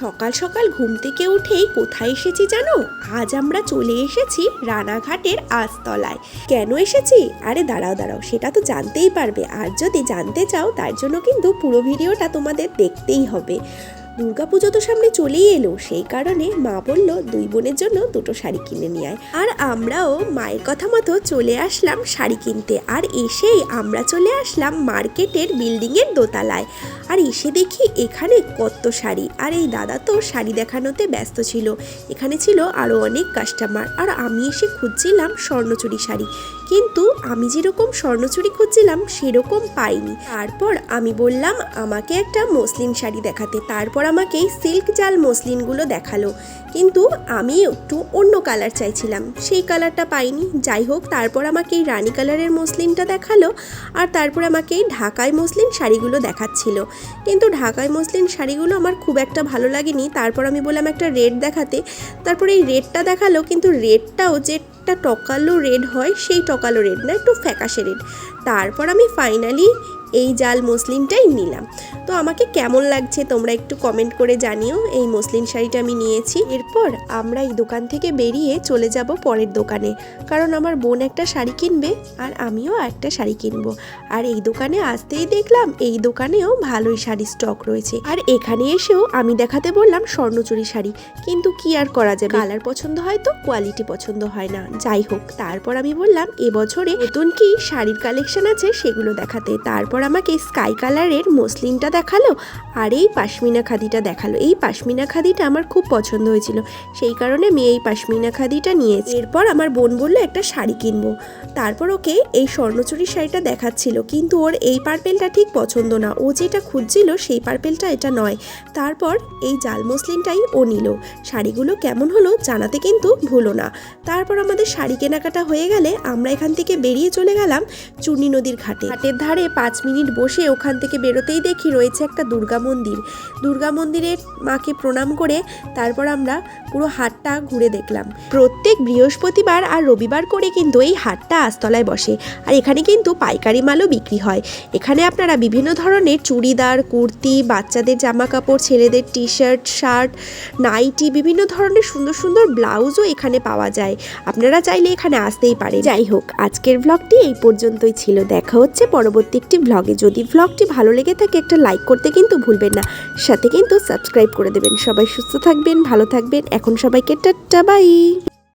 সকাল সকাল ঘুম থেকে উঠেই কোথায় এসেছি জানো? আজ আমরা চলে এসেছি রানাঘাটের আস্তলায়। কেন এসেছি? আরে দাঁড়াও সেটা তো জানতেই পারবে। আর যদি জানতে চাও তার জন্য কিন্তু পুরো ভিডিওটা তোমাদের দেখতেই হবে। দুর্গাপুজো তো সামনে চলেই এলো, সেই কারণে মা বলল দুই বোনের জন্য দুটো শাড়ি কিনে নিয়ে আয়। আর আমরাও মায়ের কথা মতো চলে আসলাম শাড়ি কিনতে। আর এসেই আমরা চলে আসলাম মার্কেটের বিল্ডিংয়ের দোতলায়। আর এসে দেখি এখানে কত শাড়ি। আর এই দাদা তো শাড়ি দেখানোতে ব্যস্ত ছিল। এখানে ছিল আরও অনেক কাস্টমার। আর আমি এসে খুঁজছিলাম স্বর্ণচুরি শাড়ি, কিন্তু আমি যেরকম স্বর্ণচুরি খুঁজছিলাম সেরকম পাইনি। তারপর আমি বললাম আমাকে একটা মসলিন শাড়ি দেখাতে। তারপর আমাকে সিল্ক জাল মসলিনগুলো দেখালো, কিন্তু আমি একটু অন্য কালার চাইছিলাম, সেই কালারটা পাইনি। যাই হোক, তারপর আমাকে এই রানী কালারের মসলিনটা দেখালো। আর তারপর আমাকে এই ঢাকাই মসলিন শাড়িগুলো দেখাচ্ছিল, কিন্তু ঢাকাই মসলিন শাড়িগুলো আমার খুব একটা ভালো লাগেনি। তারপর আমি বললাম একটা রেড দেখাতে। তারপর এই রেডটা দেখালো, কিন্তু রেডটাও যে একটা টকালো রেড হয় সেই টকালো রেড না, একটু ফ্যাকাশে রেড। তারপর আমি ফাইনালি এই জাল মসলিনটাই নিলাম। তো আমাকে কেমন লাগছে তোমরা একটু কমেন্ট করে জানিও। এই মসলিন শাড়িটা আমি নিয়েছি। এরপর আমরা এই দোকান থেকে বেরিয়ে চলে যাব পরের দোকানে, কারণ আমার বোন একটা শাড়ি কিনবে আর আমিও একটা শাড়ি কিনবো। আর এই দোকানে আসতেই দেখলাম এই দোকানেও ভালোই শাড়ি স্টক রয়েছে। আর এখানে এসেও আমি দেখাতে বললাম স্বর্ণচুরি শাড়ি, কিন্তু কি আর করা যাবে, কালার পছন্দ হয় তো কোয়ালিটি পছন্দ হয় না। যাই হোক, তারপর আমি বললাম এবছরে নতুন কি শাড়ির কালেকশন আছে সেগুলো দেখাতে। তারপর আমাকে স্কাই কালারের মসলিনটা দেখালো আর এই পাশমিনা খাদিটা দেখালো। এই পাশমিনা খাদিটা আমার খুব পছন্দ হয়েছিল, সেই কারণে আমি এই পাশমিনা খাদিটা নিয়েছি। এরপর আমার বোন বললো একটা শাড়ি কিনবো। তারপর ওকে এই স্বর্ণচুরির শাড়িটা দেখাচ্ছিল, কিন্তু ওর এই পার্পেলটা ঠিক পছন্দ না। ও যেটা খুঁজছিল সেই পার্পেলটা এটা নয়। তারপর এই জাল মসলিনটাই ও নিল। শাড়িগুলো কেমন হলো জানাতে কিন্তু ভুলো না। তারপর আমাদের শাড়ি কেনাকাটা হয়ে গেলে আমরা এখান থেকে বেরিয়ে চলে গেলাম চূর্ণী নদীর ঘাটে। ঘাটের ধারে 5 মিনিট বসে ওখান থেকে বেরোতেই দেখি রয়েছে একটা দুর্গা মন্দির। দুর্গা মন্দিরের মাকে প্রণাম করে তারপর আমরা পুরো হাটটা ঘুরে দেখলাম। প্রত্যেক বৃহস্পতিবার আর রবিবার করে কিন্তু এই হাটটা আস্তলায় বসে। আর এখানে কিন্তু পাইকারি মালও বিক্রি হয়। এখানে আপনারা বিভিন্ন ধরনের চুড়িদার, কুর্তি, বাচ্চাদের জামা কাপড়, ছেলেদের টি শার্ট, শার্ট, নাইটি, বিভিন্ন ধরনের সুন্দর সুন্দর ব্লাউজও এখানে পাওয়া যায়। আপনারা চাইলে এখানে আসতেই পারে। যাই হোক, আজকের ভ্লগটি এই পর্যন্তই ছিল। দেখা হচ্ছে পরবর্তী একটি ভ্লগে। যদি ভ্লগটি ভালো লেগে থাকে একটা লাইক করতে কিন্তু ভুলবেন না, সাথে কিন্তু সাবস্ক্রাইব করে দেবেন। সবাই সুস্থ থাকবেন, ভালো থাকবেন। এখন সবাইকে টাটা, বাই।